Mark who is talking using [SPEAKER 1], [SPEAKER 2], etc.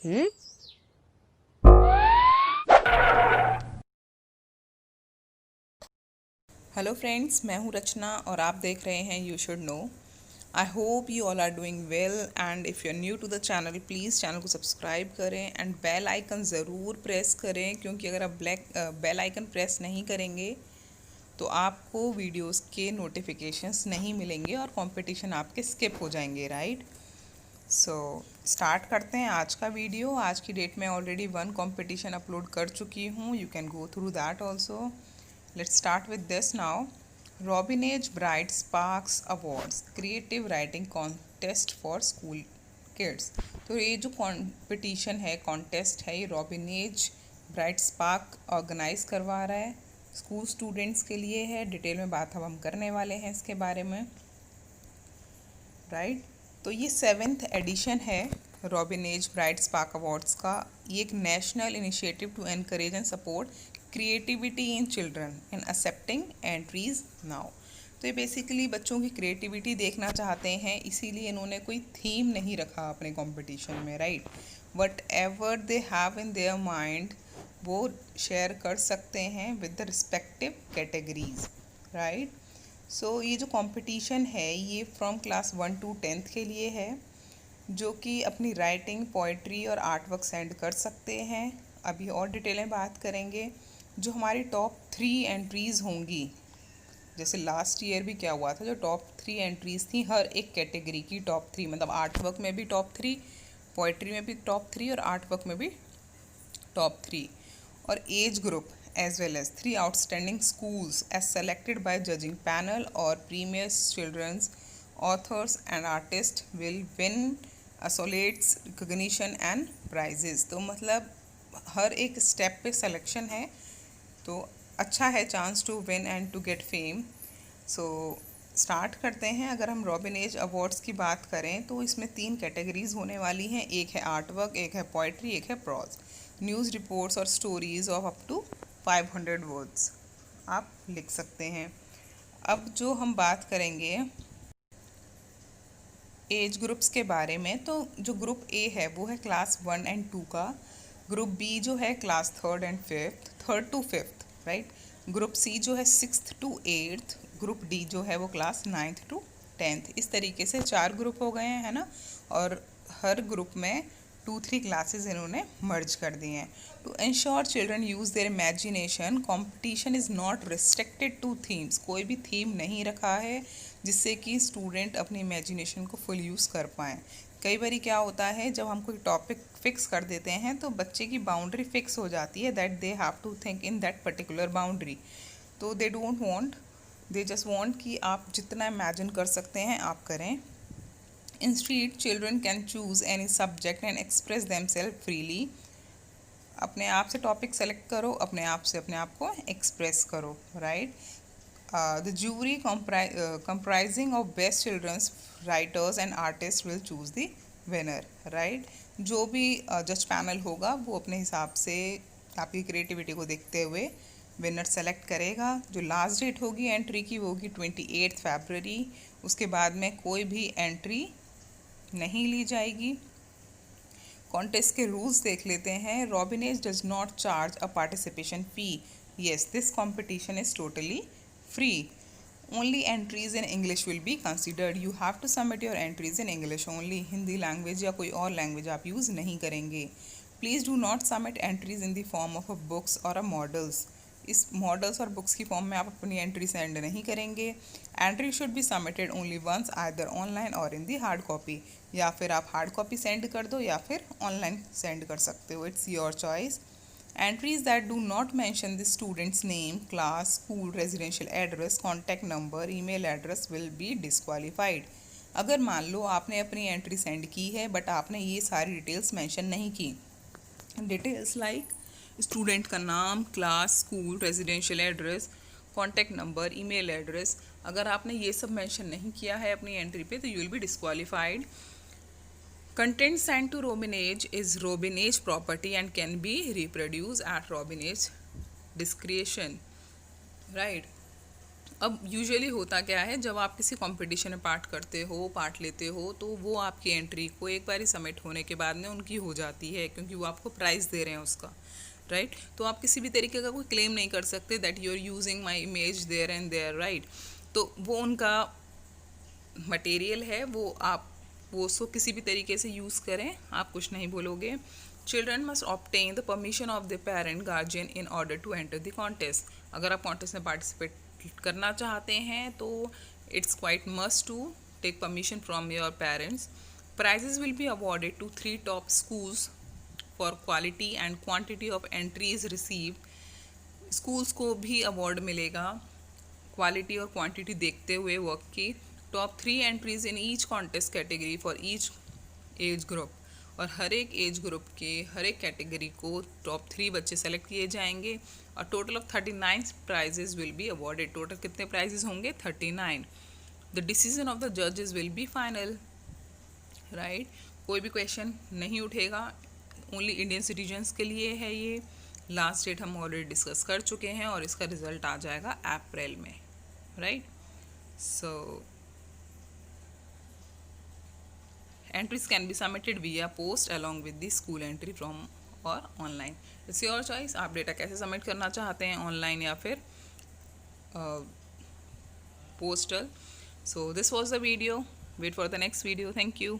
[SPEAKER 1] हम्म।
[SPEAKER 2] Hello friends, मैं हूँ रचना और आप देख रहे हैं you should know. I hope you all are doing well and if you are new to the channel please channel को सब्सक्राइब करें एंड बेल आइकन ज़रूर प्रेस करें, क्योंकि अगर आप बेल आइकन प्रेस नहीं करेंगे तो आपको वीडियोस के नोटिफिकेशंस नहीं मिलेंगे और कंपटीशन आपके स्किप हो जाएंगे, राइट। सो स्टार्ट करते हैं आज का वीडियो। आज की डेट में ऑलरेडी वन कंपटीशन अपलोड कर चुकी हूँ, you can go through that also. Let's start with this now. Robinage Bright Sparks Awards Creative Writing Contest for School Kids। तो ये जो कंपटीशन है, कॉन्टेस्ट है, ये रॉबिनेज ब्राइट स्पार्क ऑर्गेनाइज करवा रहा है, स्कूल स्टूडेंट्स के लिए है। डिटेल में बात अब हम करने वाले हैं इसके बारे में, राइट। तो ये 7th एडिशन है रॉबिनेज ब्राइट स्पार्क अवार्ड्स का। ये एक national initiative to encourage and support creativity in children in accepting entries now. तो ये बेसिकली बच्चों की क्रिएटिविटी देखना चाहते हैं, इसीलिए इन्होंने कोई थीम नहीं रखा अपने कंपटीशन में, right. Whatever they have in their mind वो शेयर कर सकते हैं with the respective categories, right. So ये जो कंपटीशन है ये फ्रॉम क्लास 1 to 10th के लिए है, जो कि अपनी राइटिंग, पोइट्री और आर्ट वर्क सेंड कर सकते हैं। अभी और डिटेलें बात करेंगे। जो हमारी टॉप 3 एंट्रीज़ होंगी, जैसे लास्ट ईयर भी क्या हुआ था, जो टॉप 3 एंट्रीज़ थी हर एक कैटेगरी की, टॉप 3 मतलब आर्ट वर्क में भी टॉप 3, पोइट्री में भी टॉप 3 और आर्ट वर्क में भी टॉप 3। और age group as well as 3 outstanding schools as selected by judging panel or premiers children's authors and artists will win associates recognition and prizes। तो मतलब हर एक स्टेप पे सिलेक्शन है, तो अच्छा है chance to win and to get fame. So start करते हैं। अगर हम रॉबिनेज अवार्ड्स की बात करें तो इसमें 3 कैटेगरीज होने वाली हैं। एक है आर्ट वर्क, एक है पोइट्री, एक है प्रॉज। न्यूज़ रिपोर्ट्स और stories of up to 500 words आप लिख सकते हैं। अब जो हम बात करेंगे एज ग्रुप्स के बारे में, तो जो ग्रुप ए है वो है क्लास 1 and 2 का। ग्रुप बी जो है class 3rd to 5th, right. Group C जो है 6th to 8th। Group D जो है वो क्लास 9th to 10th। इस तरीके से 4 ग्रुप हो गए हैं, है ना। और हर ग्रुप में 2-3 क्लासेस इन्होंने मर्ज कर दिए हैं। To ensure children use their imagination, competition is not restricted to themes. कोई भी थीम नहीं रखा है जिससे कि स्टूडेंट अपनी इमेजिनेशन को फुल यूज़ कर पाएँ। कई बार क्या होता है, जब हम कोई टॉपिक फिक्स कर देते हैं तो बच्चे की बाउंड्री फिक्स हो जाती है, that they have to think in that particular boundary. तो they don't want, they just want कि आप जितना इमेजिन कर सकते हैं आप करें। Instead, children can choose any subject and express themselves freely। अपने आप से टॉपिक सेलेक्ट करो, अपने आप से अपने आप को एक्सप्रेस करो, right. The jury comprising of best children's writers and artists will choose the winner, right. जो भी जज पैनल होगा वो अपने हिसाब से आपकी क्रिएटिविटी को देखते हुए विनर सेलेक्ट करेगा। जो लास्ट डेट होगी एंट्री की वो होगी 28 फरवरी। उसके बाद में कोई भी एंट्री नहीं ली जाएगी। कॉन्टेस्ट के रूल्स देख लेते हैं। Robinage does not charge a participation fee. Yes, this competition is totally free. Only entries in English will be considered. You have to submit your entries in English only. Hindi language या कोई और language आप use नहीं करेंगे। Please do not submit entries in the form of a books और a models. इस models और books की फॉर्म में आप अपनी एंट्री सेंड नहीं करेंगे। Entry should be submitted only once, either online or in the hard copy. या फिर आप हार्ड कॉपी सेंड कर दो या फिर ऑनलाइन सेंड कर सकते हो, it's your choice. Entries that do not mention the students name, class, school, residential address, contact number, email address will be disqualified. अगर मान लो आपने अपनी एंट्री सेंड की है बट आपने ये सारी डिटेल्स मेंशन नहीं की, डिटेल्स लाइक स्टूडेंट का नाम, class, school, residential address, contact number, email address, अगर आपने ये सब मेंशन नहीं किया है अपनी एंट्री पे तो you will be disqualified. Content send to Robinage is Robinage property and can be reproduced at Robinage discretion, right। अब यूजुअली होता क्या है, जब आप किसी कंपटीशन में पार्ट लेते हो तो वो आपकी एंट्री को एक बार ही सबमिट होने के बाद में उनकी हो जाती है, क्योंकि वो आपको प्राइस दे रहे हैं उसका, राइट। तो आप किसी भी तरीके का कोई क्लेम नहीं कर सकते that you are using my image there and there, right. तो वो उनका मटेरियल है, वो उसको किसी भी तरीके से यूज़ करें, आप कुछ नहीं बोलोगे। Children must obtain the permission of the parent guardian in order to enter the contest. अगर आप कॉन्टेस्ट में पार्टिसिपेट करना चाहते हैं तो it's quite must to take permission from your parents. Prizes will be awarded to 3 top schools for quality and quantity of entries received. Schools को भी award मिलेगा क्वालिटी और क्वांटिटी देखते हुए वर्क की। Top 3 entries in each contest category for each age group, और हर एक age group के हर एक कैटेगरी को टॉप 3 बच्चे सेलेक्ट किए जाएंगे, और total of 39 prizes will be awarded. Total कितने प्राइजेज होंगे? 39। द डिसीजन ऑफ द जजेस विल बी फाइनल, राइट। कोई भी क्वेश्चन नहीं उठेगा, ओनली इंडियन सिटीजन्स के लिए है ये। लास्ट डेट हम ऑलरेडी डिस्कस कर चुके हैं और इसका रिजल्ट आ जाएगा अप्रैल में, right. So entries can be submitted via post along with the school entry form और ऑनलाइन। इट्स योर चॉइस, आप डेटा कैसे सबमिट करना चाहते हैं, ऑनलाइन या फिर postal. So this was the video, wait for the next video, thank you.